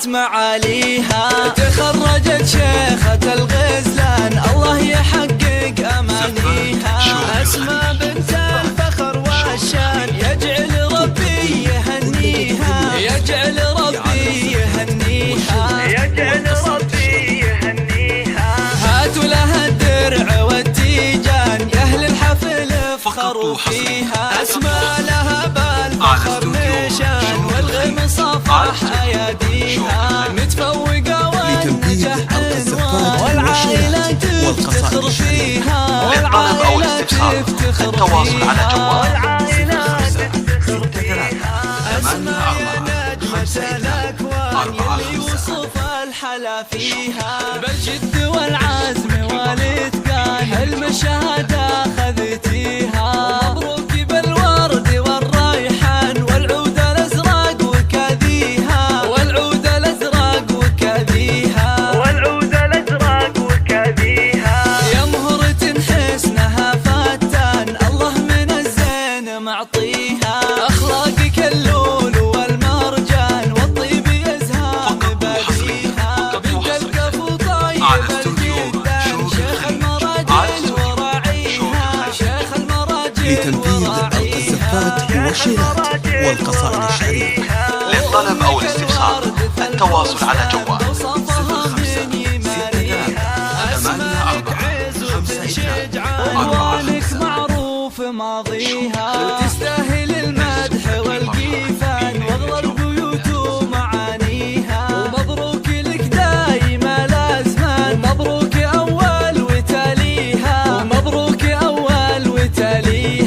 معاليها. تخرجت شيخة الغزلان الله يحقق أمانيها. أسماء بنت الفخر والشان يجعل ربي يهنيها، يجعل ربي يهنيها، يجعل ربي يهنيها. هاتوا لها الدرع والتيجان يا أهل الحفل افخروا فيها. أسماء لها بالفخر نشان والغم صفح أياديها. متفوقة والنجاح عنوان والعائلة تفتخر فيها، والعائلة تفتخر فيها، والعائلة تفتخر فيها. أسماء يا نجمة الأكوان يلي وصف الحلا فيها. بالجد والعزم والإتقان حلم الشهادة أخذتيها. مبروك بالورد والريحان والعود الأزرق وكاديها، والعود الأزرق وكاديها، والعود الأزرق وكاديها. يا مهرة حسنها فتان الله من الزين معطيها. أخلاقك اللول والمرجان والطيب يزهى ببديها. بنت الكفو طيب الجدان شيخ المراجل وراعيها، شيخ المراجل لتنفيذ أرض الزفات والشيلات والقصائد الشعرية. للطلب أو الاستفسار التواصل على جوال 05 ألوانك معروف ماضيها. تستاهل المدح والقيفان واغلى البيوت ومعانيها. ومبروك لك دايما الأزمان، ومبروك أول وتاليها، ومبروك أول وتاليها.